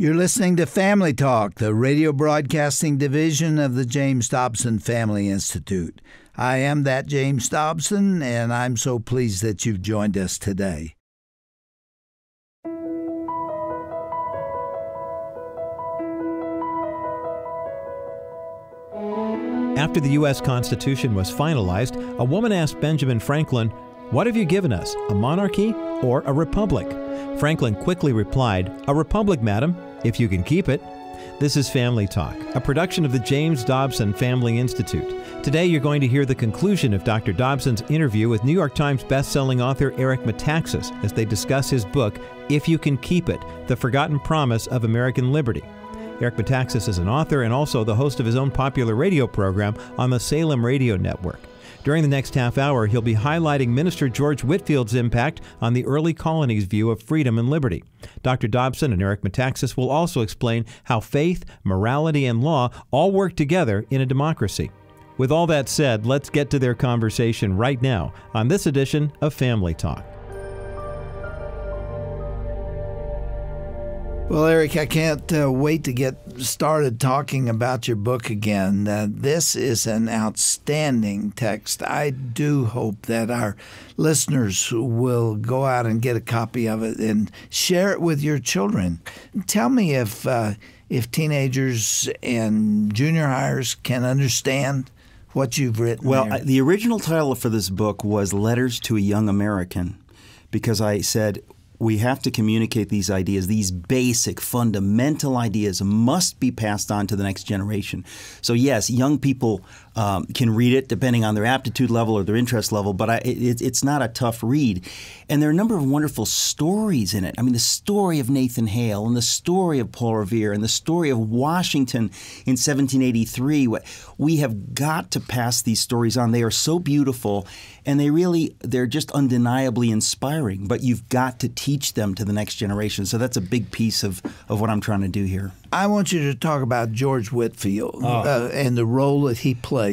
You're listening to Family Talk, the radio broadcasting division of the James Dobson Family Institute. I am that James Dobson, and I'm so pleased that you've joined us today. After the U.S. Constitution was finalized, a woman asked Benjamin Franklin, "What have you given us, a monarchy or a republic?" Franklin quickly replied, "A republic, madam, if you can keep it." This is Family Talk, a production of the James Dobson Family Institute. Today you're going to hear the conclusion of Dr. Dobson's interview with New York Times bestselling author Eric Metaxas as they discuss his book, If You Can Keep It, The Forgotten Promise of American Liberty. Eric Metaxas is an author and also the host of his own popular radio program on the Salem Radio Network. During the next half hour, he'll be highlighting Minister George Whitfield's impact on the early colonies' view of freedom and liberty. Dr. Dobson and Eric Metaxas will also explain how faith, morality, and law all work together in a democracy. With all that said, let's get to their conversation right now on this edition of Family Talk. Well, Eric, I can't wait to get started talking about your book again. This is an outstanding text. I do hope that our listeners will go out and get a copy of it and share it with your children. Tell me if teenagers and junior hires can understand what you've written. Well, there. The original title for this book was Letters to a Young American, because I said, we have to communicate these ideas. These basic, fundamental ideas must be passed on to the next generation. So yes, young people can read it depending on their aptitude level or their interest level, but it's not a tough read. And there are a number of wonderful stories in it. I mean, the story of Nathan Hale and the story of Paul Revere and the story of Washington in 1783. We have got to pass these stories on. They are so beautiful, and they're just undeniably inspiring, but you've got to teach them to the next generation. So that's a big piece of what I'm trying to do here. I want you to talk about George Whitfield and the role that he played,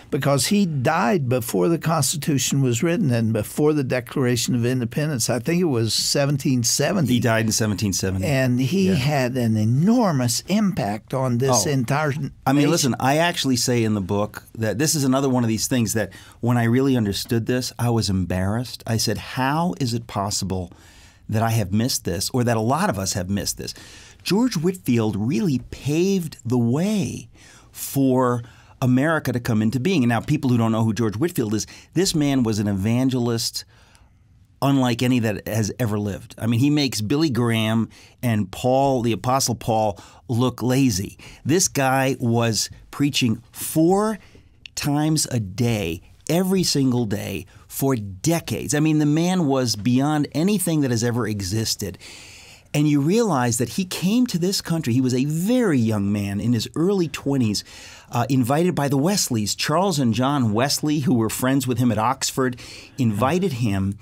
because he died before the Constitution was written and before the Declaration of Independence. I think it was 1770. He died in 1770. And he had an enormous impact on this entire nation. I mean, listen, I actually say in the book that this is another one of these things that when I really understood this, I was embarrassed. I said, how is it possible that I have missed this, or that a lot of us have missed this? George Whitfield really paved the way for America to come into being. And now people who don't know who George Whitfield is, this man was an evangelist unlike any that has ever lived. I mean, he makes Billy Graham and Paul, the Apostle Paul, look lazy. This guy was preaching 4 times a day, every single day, for decades. I mean, the man was beyond anything that has ever existed. And you realize that he came to this country. He was a very young man in his early 20s, invited by the Wesleys. Charles and John Wesley, who were friends with him at Oxford, invited him.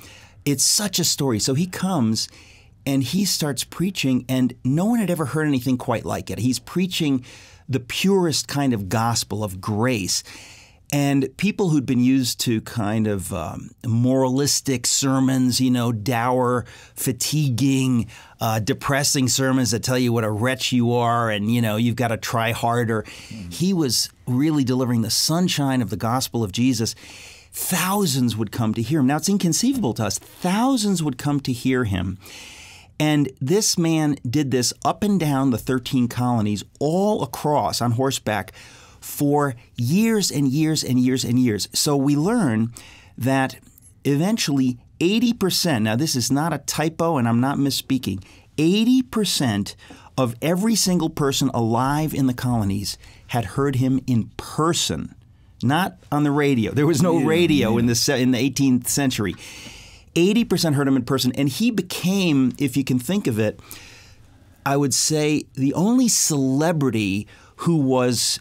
It's such a story. So he comes and he starts preaching, and no one had ever heard anything quite like it. He's preaching the purest kind of gospel of grace. And people who'd been used to kind of moralistic sermons, dour, fatiguing, depressing sermons that tell you what a wretch you are and, you've got to try harder. He was really delivering the sunshine of the gospel of Jesus. Thousands would come to hear him. Now, it's inconceivable to us. Thousands would come to hear him. And this man did this up and down the 13 colonies, all across on horseback, for years and years and years and years. So we learn that eventually 80%, now this is not a typo and I'm not misspeaking, 80% of every single person alive in the colonies had heard him in person, not on the radio. There was no radio in the 18th century. 80% heard him in person, and he became, if you can think of it, I would say the only celebrity who was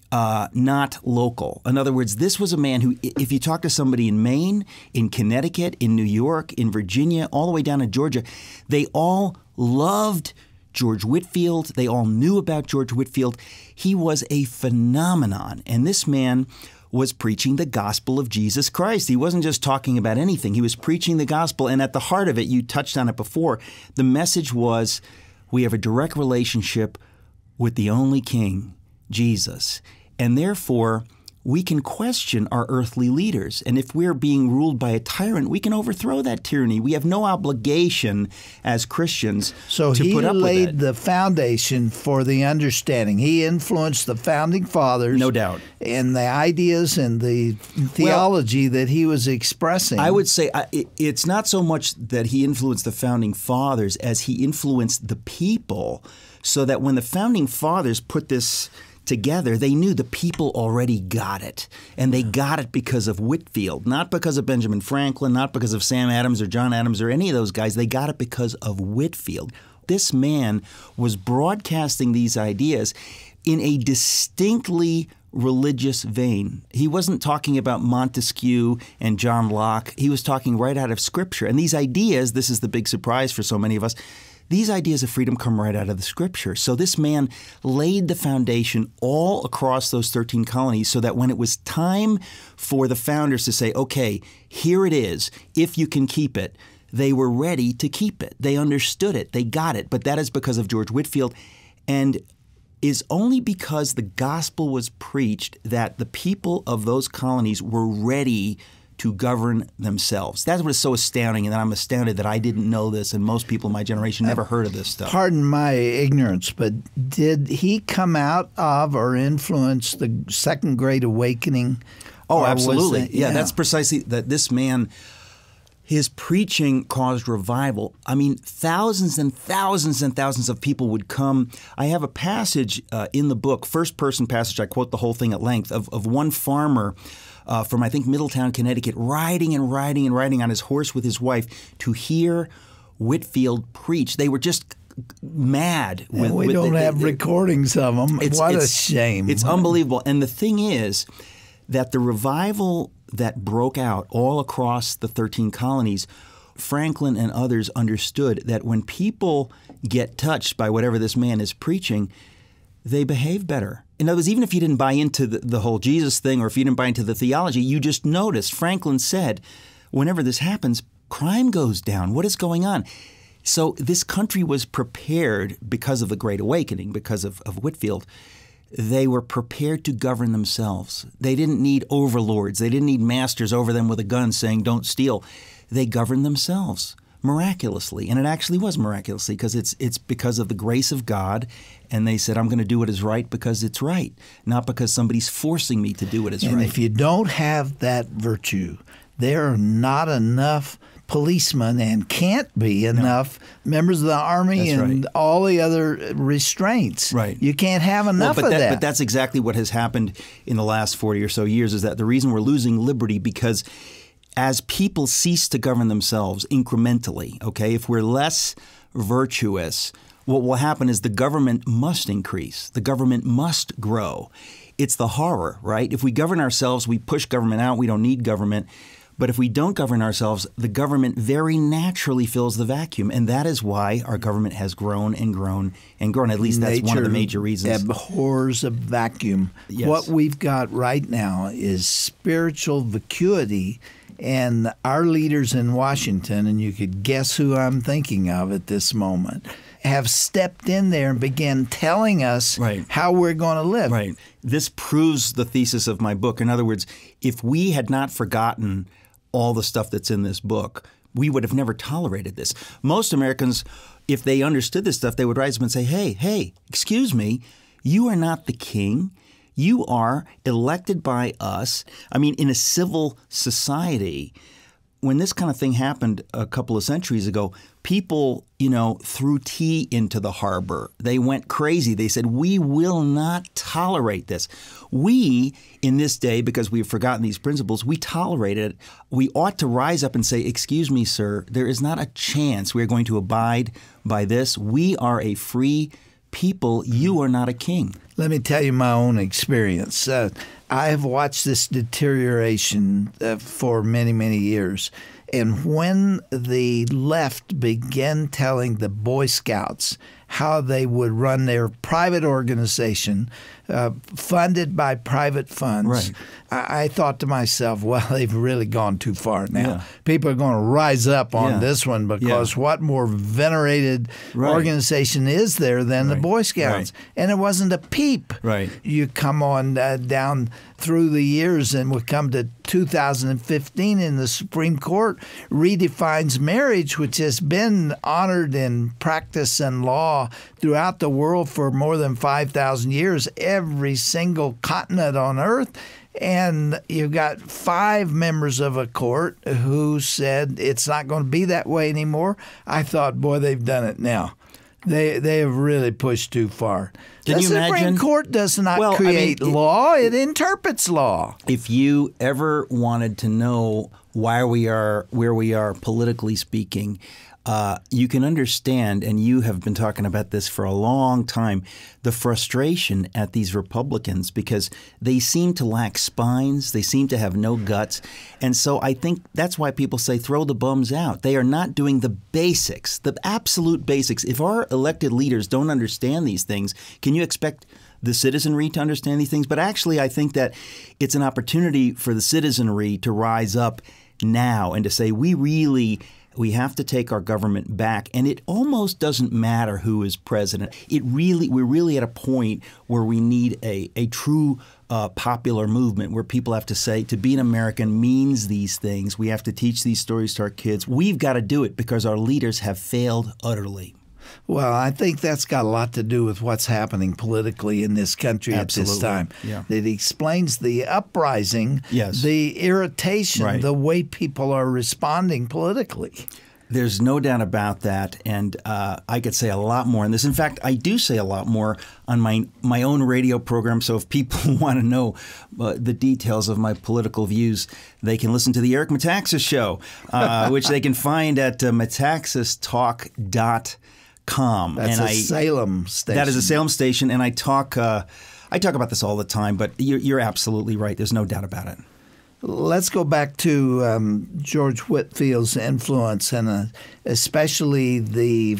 not local. In other words, this was a man who, if you talk to somebody in Maine, in Connecticut, in New York, in Virginia, all the way down to Georgia, they all loved George Whitfield. They all knew about George Whitfield. He was a phenomenon. And this man was preaching the gospel of Jesus Christ. He wasn't just talking about anything. He was preaching the gospel. And at the heart of it, you touched on it before, the message was We have a direct relationship with the only King, Jesus. And therefore, we can question our earthly leaders. And if we're being ruled by a tyrant, we can overthrow that tyranny. We have no obligation as Christians to put up with it. So he laid the foundation for the understanding. He influenced the founding fathers. No doubt. And the ideas and the theology that he was expressing. I would say it's not so much that he influenced the founding fathers as he influenced the people, so that when the founding fathers put this together, they knew the people already got it. And they got it because of Whitfield, not because of Benjamin Franklin, not because of Sam Adams or John Adams or any of those guys. They got it because of Whitfield. This man was broadcasting these ideas in a distinctly religious vein. He wasn't talking about Montesquieu and John Locke. He was talking right out of Scripture. And these ideas, this is the big surprise for so many of us, these ideas of freedom come right out of the Scripture. So this man laid the foundation all across those 13 colonies so that when it was time for the founders to say, okay, here it is, if you can keep it, they were ready to keep it. They understood it. They got it. But that is because of George Whitfield, and is only because the gospel was preached that the people of those colonies were ready to govern themselves. That's what is so astounding, and I'm astounded that I didn't know this, and most people in my generation never heard of this stuff. Pardon my ignorance, but did he come out of or influence the Second Great Awakening? Oh, absolutely. Yeah, that's precisely that. This man, his preaching caused revival. I mean, thousands and thousands and thousands of people would come. I have a passage in the book, first-person passage, I quote the whole thing at length, of one farmer from, I think, Middletown, Connecticut, riding and riding and riding on his horse with his wife to hear Whitfield preach. They were just mad. We don't have recordings of them. What a shame. It's unbelievable. And the thing is that the revival that broke out all across the 13 colonies, Franklin and others understood that when people get touched by whatever this man is preaching, they behave better. In other words, even if you didn't buy into the whole Jesus thing, or if you didn't buy into the theology, you just noticed. Franklin said, whenever this happens, crime goes down. What is going on? So this country was prepared because of the Great Awakening, because of Whitfield. They were prepared to govern themselves. They didn't need overlords. They didn't need masters over them with a gun saying, don't steal. They governed themselves miraculously. And it actually was miraculously, because it's because of the grace of God. And they said, I'm going to do what is right because it's right, not because somebody's forcing me to do what is right. And if you don't have that virtue, there are not enough policemen and can't be enough members of the Army all the other restraints. Right. You can't have enough of that. But that's exactly what has happened in the last 40 or so years, is that the reason we're losing liberty, because as people cease to govern themselves incrementally, okay, if we're less virtuous, what will happen is the government must increase. The government must grow. It's the horror, right? If we govern ourselves, we push government out. We don't need government. But if we don't govern ourselves, the government very naturally fills the vacuum. And that is why our government has grown and grown and grown. At least that's one of the major reasons. Nature abhors a vacuum. Yes. What we've got right now is spiritual vacuity. And our leaders in Washington, and you could guess who I'm thinking of at this moment, have stepped in there and began telling us how we're going to live. Right. This proves the thesis of my book. In other words, if we had not forgotten all the stuff that's in this book, we would have never tolerated this. Most Americans, if they understood this stuff, they would rise up and say, hey, excuse me, you are not the king. You are elected by us. I mean, in a civil society, when this kind of thing happened a couple of centuries ago, people, threw tea into the harbor. They went crazy. They said, we will not tolerate this. We, in this day, because we've forgotten these principles, we tolerate it. We ought to rise up and say, excuse me, sir, there is not a chance we are going to abide by this. We are a free people. You are not a king. Let me tell you my own experience. I have watched this deterioration for many, many years. And when the left began telling the Boy Scouts how they would run their private organization funded by private funds. Right. I thought to myself, well, they've really gone too far now. Yeah. People are going to rise up on this one, because what more venerated organization is there than the Boy Scouts? And it wasn't a peep. Right. You come on down through the years, and we come to 2015, and the Supreme Court redefines marriage, which has been honored in practice and law throughout the world for more than 5,000 years, every single continent on earth. And you've got 5 members of a court who said it's not going to be that way anymore. I thought, boy, they've done it now. They have really pushed too far. Can you imagine? The Supreme Court does not create law; it interprets law. If you ever wanted to know why we are where we are politically speaking, you can understand, and you have been talking about this for a long time, the frustration at these Republicans, because they seem to lack spines. They seem to have no guts. And so I think that's why people say throw the bums out. They are not doing the basics, the absolute basics. If our elected leaders don't understand these things, can you expect the citizenry to understand these things? But actually, I think that it's an opportunity for the citizenry to rise up now and to say, we have to take our government back, and it almost doesn't matter who is president. We're really at a point where we need a true popular movement where people have to say, to be an American means these things. We have to teach these stories to our kids. We've got to do it because our leaders have failed utterly. Well, I think that's got a lot to do with what's happening politically in this country at this time. Yeah. It explains the uprising, the irritation, the way people are responding politically. There's no doubt about that, and I could say a lot more on this. In fact, I do say a lot more on my own radio program, so if people want to know the details of my political views, they can listen to the Eric Metaxas Show, which they can find at metaxastalk.com. That's a Salem station. That is a Salem station, and I talk about this all the time, but you're absolutely right. There's no doubt about it. Let's go back to George Whitfield's influence, and especially the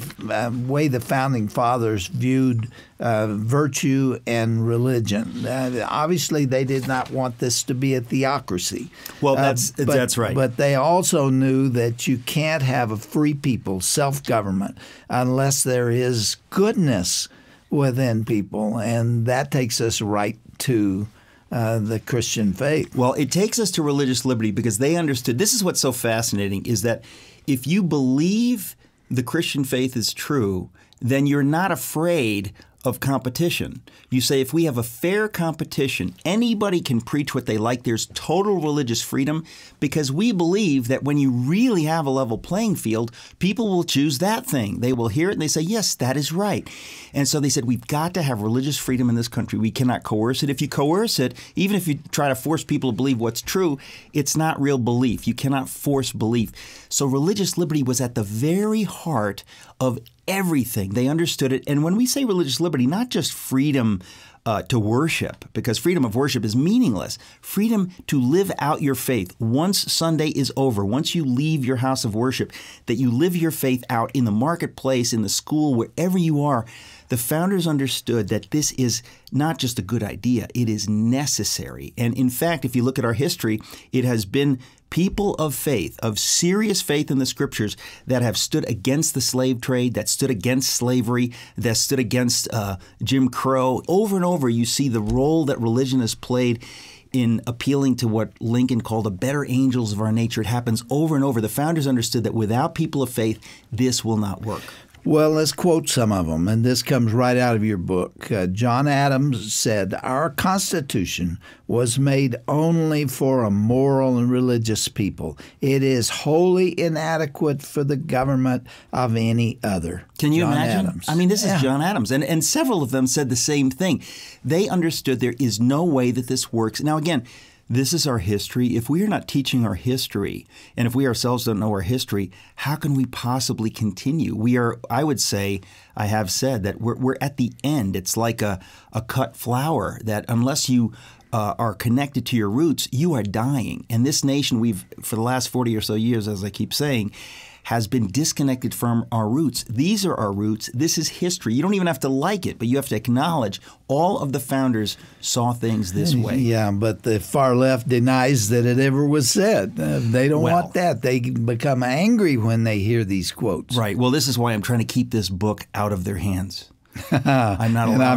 way the Founding Fathers viewed virtue and religion. Obviously, they did not want this to be a theocracy. Well, that's right. But they also knew that you can't have a free people, self-government, unless there is goodness within people, and that takes us right to the Christian faith. Well, it takes us to religious liberty because they understood. This is what's so fascinating, is that if you believe the Christian faith is true, then you're not afraid of competition. You say, if we have a fair competition, anybody can preach what they like. There's total religious freedom because we believe that when you really have a level playing field, people will choose that thing. They will hear it and they say, yes, that is right. And so they said, we've got to have religious freedom in this country. We cannot coerce it. If you coerce it, even if you try to force people to believe what's true, it's not real belief. You cannot force belief. So religious liberty was at the very heart of everything. They understood it. And when we say religious liberty, not just freedom to worship, because freedom of worship is meaningless. Freedom to live out your faith. Once Sunday is over, once you leave your house of worship, that you live your faith out in the marketplace, in the school, wherever you are. The founders understood that this is not just a good idea, it is necessary. And in fact, if you look at our history, it has been people of faith, of serious faith in the Scriptures, that have stood against the slave trade, that stood against slavery, that stood against Jim Crow. Over and over, you see the role that religion has played in appealing to what Lincoln called the better angels of our nature. It happens over and over. The founders understood that without people of faith, this will not work. Well, let's quote some of them, and this comes right out of your book. John Adams said, "Our Constitution was made only for a moral and religious people. It is wholly inadequate for the government of any other." Can you imagine? Adams. I mean, this is John Adams, and several of them said the same thing. They understood there is no way that this works. Now, again, this is our history. If we are not teaching our history, and if we ourselves don't know our history, how can we possibly continue? We are, I would say, I have said that we're at the end. It's like a cut flower that unless you are connected to your roots, you are dying. And this nation, for the last 40 or so years, as I keep saying, has been disconnected from our roots. These are our roots. This is history. You don't even have to like it, but you have to acknowledge all of the founders saw things this way. Yeah, but the far left denies that it ever was said. They don't want that. They become angry when they hear these quotes. Right. Well, this is why I'm trying to keep this book out of their hands. I'm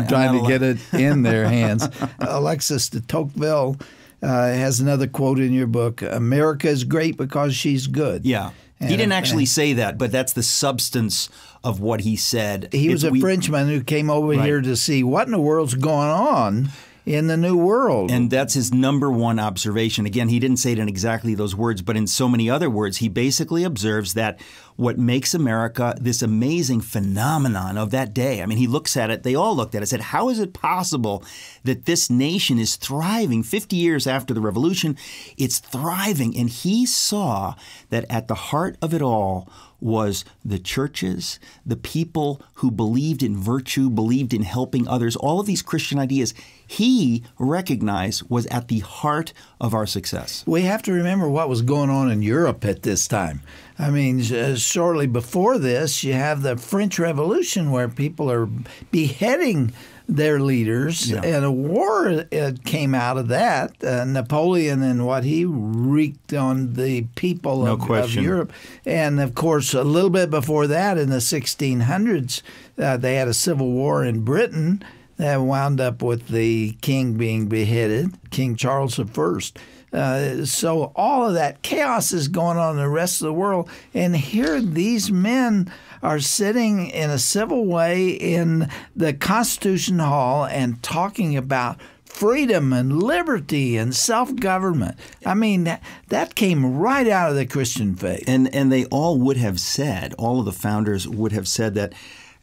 trying to get it in their hands. Alexis de Tocqueville has another quote in your book: "America is great because she's good." Yeah. He didn't actually say that, but that's the substance of what he said. He was a Frenchman who came over here to see what in the world's going on in the New World. And that's his number one observation. Again, he didn't say it in exactly those words, but in so many other words, he basically observes that what makes America this amazing phenomenon of that day. I mean, he looks at it, they all looked at it, said, how is it possible that this nation is thriving 50 years after the revolution? It's thriving. And he saw that at the heart of it all was the churches, the people who believed in virtue, believed in helping others, all of these Christian ideas he recognized was at the heart of our success. We have to remember what was going on in Europe at this time. I mean, shortly before this, you have the French Revolution where people are beheading their leaders, and a war came out of that. Napoleon and what he wreaked on the people of Europe. And, of course, a little bit before that, in the 1600s, they had a civil war in Britain that wound up with the king being beheaded, King Charles I. So all of that chaos is going on in the rest of the world. And here these men are sitting in a civil way in the Constitution Hall and talking about freedom and liberty and self-government. I mean, that came right out of the Christian faith. And they all would have said, all of the founders would have said that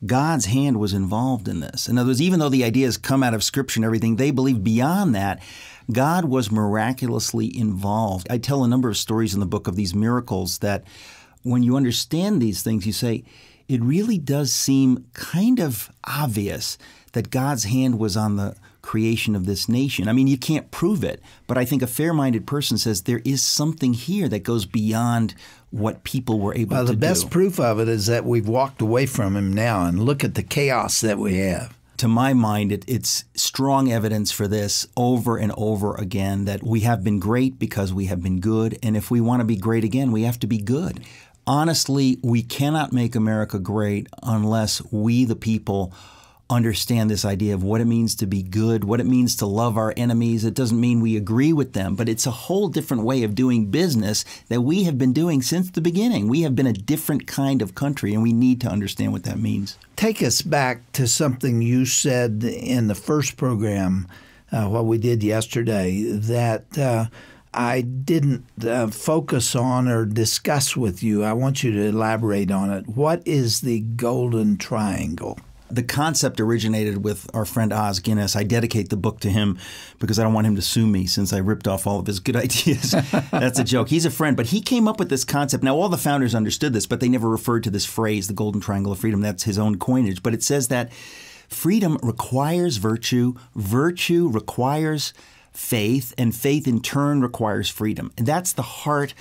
God's hand was involved in this. In other words, even though the ideas come out of Scripture and everything, they believe beyond that, God was miraculously involved. I tell a number of stories in the book of these miracles that when you understand these things, you say, it really does seem kind of obvious that God's hand was on the creation of this nation. I mean, you can't prove it, but I think a fair-minded person says there is something here that goes beyond what people were able to do. Well, the best proof of it is that we've walked away from him now, and look at the chaos that we have. To my mind, it's strong evidence for this over and over again that we have been great because we have been good, and if we want to be great again, we have to be good. Honestly, we cannot make America great unless we, the people, understand this idea of what it means to be good, what it means to love our enemies. It doesn't mean we agree with them, but it's a whole different way of doing business that we have been doing since the beginning. We have been a different kind of country, and we need to understand what that means. Take us back to something you said in the first program, what we did yesterday, that I didn't focus on or discuss with you. I want you to elaborate on it. What is the Golden Triangle? The concept originated with our friend Os Guinness. I dedicate the book to him because I don't want him to sue me since I ripped off all of his good ideas. That's a joke. He's a friend, but he came up with this concept. Now, all the founders understood this, but they never referred to this phrase, the Golden Triangle of Freedom. That's his own coinage. But it says that freedom requires virtue, virtue requires faith, and faith in turn requires freedom. And that's the heart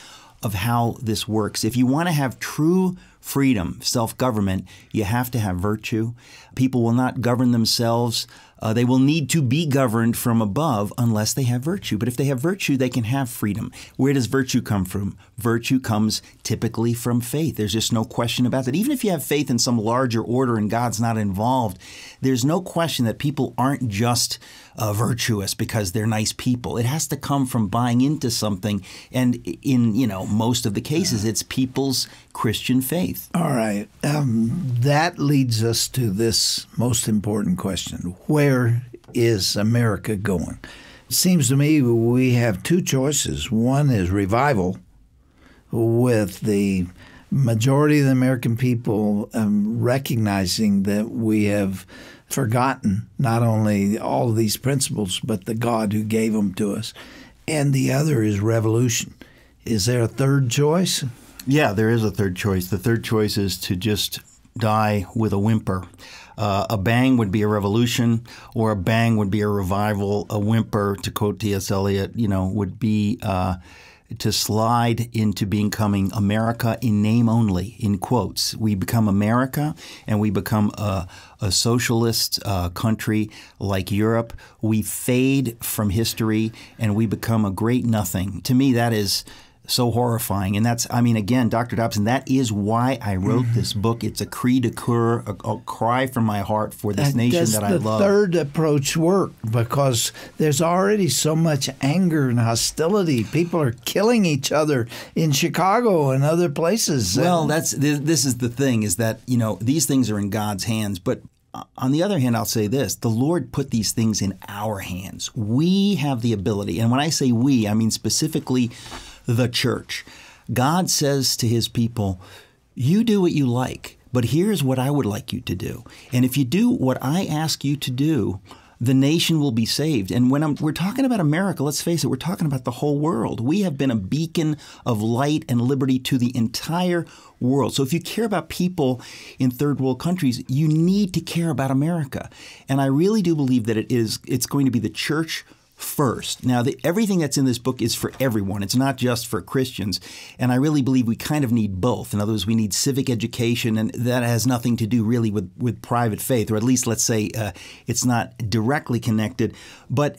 of how this works. If you want to have true freedom, self-government, you have to have virtue. People will not govern themselves. They will need to be governed from above unless they have virtue. But if they have virtue, they can have freedom. Where does virtue come from? Virtue comes typically from faith. There's just no question about that. Even if you have faith in some larger order and God's not involved, there's no question that people aren't just virtuous because they're nice people. It has to come from buying into something. And in, most of the cases, it's people's Christian faith. All right. That leads us to this most important question. Where is America going? It seems to me we have two choices. One is revival, with the majority of the American people recognizing that we have forgotten not only all of these principles, but the God who gave them to us. And the other is revolution. Is there a third choice? Yeah, there is a third choice. The third choice is to just die with a whimper. A bang would be a revolution, or a bang would be a revival. A whimper, to quote T.S. Eliot, would be to slide into becoming America in name only, in quotes. We become America and we become a socialist country like Europe. We fade from history and we become a great nothing. To me, that is so horrifying. And that's, I mean, again, Dr. Dobson, that is why I wrote this book. It's a cri de coeur, a cry from my heart for this nation that I love. Does the third approach work? Because there's already so much anger and hostility. People are killing each other in Chicago and other places. Well, this is the thing, is that, you know, these things are in God's hands. But on the other hand, I'll say this. The Lord put these things in our hands. We have the ability. And when I say we, I mean specifically the church. God says to his people, you do what you like, but here's what I would like you to do. And if you do what I ask you to do, the nation will be saved. And when we're talking about America, let's face it, we're talking about the whole world. We have been a beacon of light and liberty to the entire world. So if you care about people in third world countries, you need to care about America. And I really do believe that it's going to be the church first. Now, everything that's in this book is for everyone. It's not just for Christians. And I really believe we kind of need both. In other words, we need civic education, and that has nothing to do really with private faith, or at least let's say it's not directly connected. But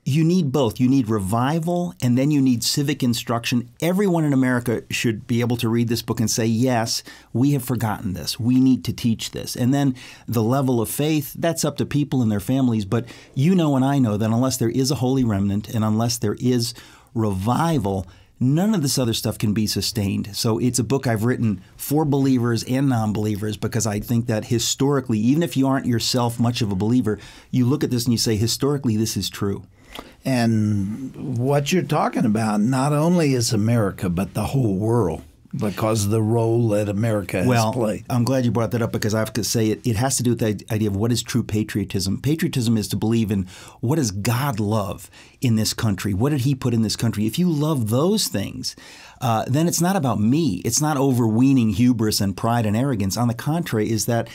you need both. You need revival, and then you need civic instruction. Everyone in America should be able to read this book and say, yes, we have forgotten this. We need to teach this. And then the level of faith, that's up to people and their families. But you know and I know that unless there is a holy remnant and unless there is revival, none of this other stuff can be sustained. So it's a book I've written for believers and non-believers, because I think that historically, even if you aren't yourself much of a believer, you look at this and you say, historically, this is true. And what you're talking about not only is America, but the whole world, because of the role that America has played. I'm glad you brought that up, because I have to say it has to do with the idea of what is true patriotism. Patriotism is to believe in what does God love in this country? What did he put in this country? If you love those things, then it's not about me. It's not overweening hubris and pride and arrogance. On the contrary, is that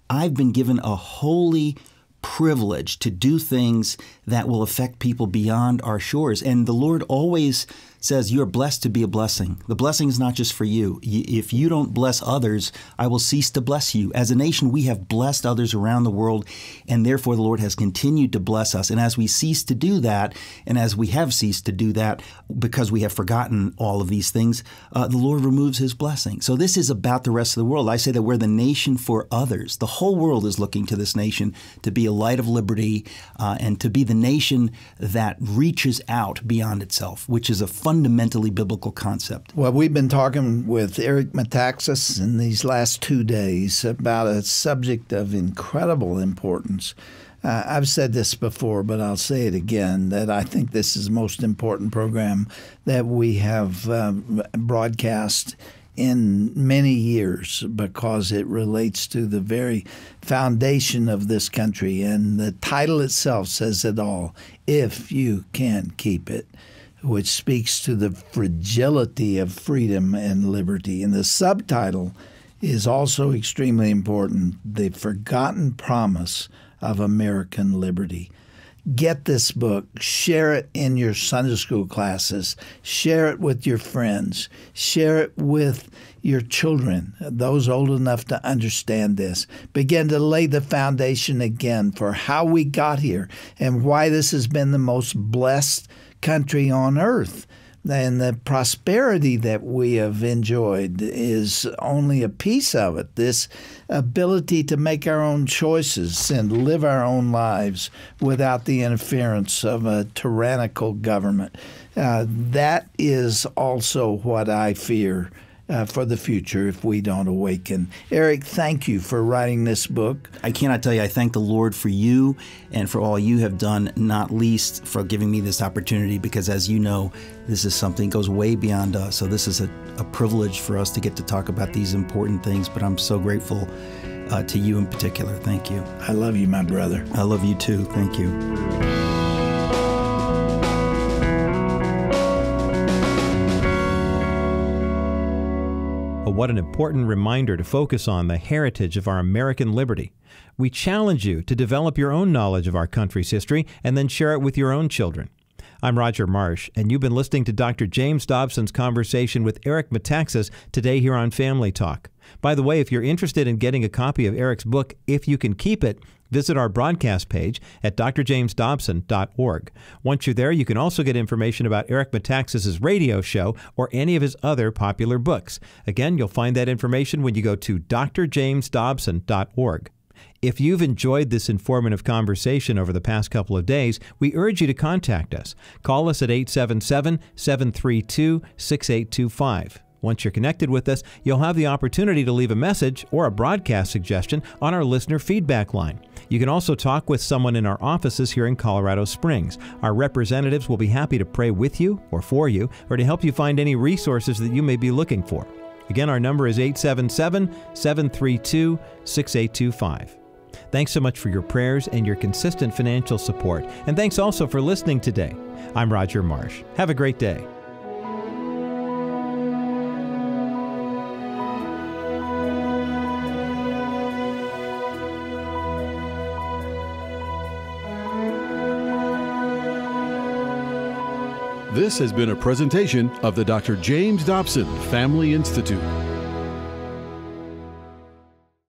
I've been given a holy privilege to do things that will affect people beyond our shores. And the Lord always says, you are blessed to be a blessing. The blessing is not just for you. If you don't bless others, I will cease to bless you. As a nation, we have blessed others around the world, and therefore the Lord has continued to bless us. And as we cease to do that, and as we have ceased to do that because we have forgotten all of these things, the Lord removes his blessing. So this is about the rest of the world. I say that we're the nation for others. The whole world is looking to this nation to be a light of liberty and to be the nation that reaches out beyond itself, which is a fundamentally biblical concept. Well, we've been talking with Eric Metaxas in these last 2 days about a subject of incredible importance. I've said this before, but I'll say it again, that I think this is the most important program that we have broadcast in many years, because it relates to the very foundation of this country. And the title itself says it all, If You Can Keep It, which speaks to the fragility of freedom and liberty. And the subtitle is also extremely important, The Forgotten Promise of American Liberty. Get this book, share it in your Sunday school classes, share it with your friends, share it with your children, those old enough to understand this. Begin to lay the foundation again for how we got here and why this has been the most blessed country on earth. And the prosperity that we have enjoyed is only a piece of it. This ability to make our own choices and live our own lives without the interference of a tyrannical government. That is also what I fear for the future if we don't awaken. Eric, thank you for writing this book. I cannot tell you, I thank the Lord for you and for all you have done, not least for giving me this opportunity, because as you know, this is something that goes way beyond us. So this is a privilege for us to get to talk about these important things, but I'm so grateful to you in particular. Thank you. I love you, my brother. I love you too. Thank you. What an important reminder to focus on the heritage of our American liberty. We challenge you to develop your own knowledge of our country's history and then share it with your own children. I'm Roger Marsh, and you've been listening to Dr. James Dobson's conversation with Eric Metaxas today here on Family Talk. By the way, if you're interested in getting a copy of Eric's book, If You Can Keep It, visit our broadcast page at drjamesdobson.org. Once you're there, you can also get information about Eric Metaxas' radio show or any of his other popular books. Again, you'll find that information when you go to drjamesdobson.org. If you've enjoyed this informative conversation over the past couple of days, we urge you to contact us. Call us at 877-732-6825. Once you're connected with us, you'll have the opportunity to leave a message or a broadcast suggestion on our listener feedback line. You can also talk with someone in our offices here in Colorado Springs. Our representatives will be happy to pray with you or for you, or to help you find any resources that you may be looking for. Again, our number is 877-732-6825. Thanks so much for your prayers and your consistent financial support. And thanks also for listening today. I'm Roger Marsh. Have a great day. This has been a presentation of the Dr. James Dobson Family Institute.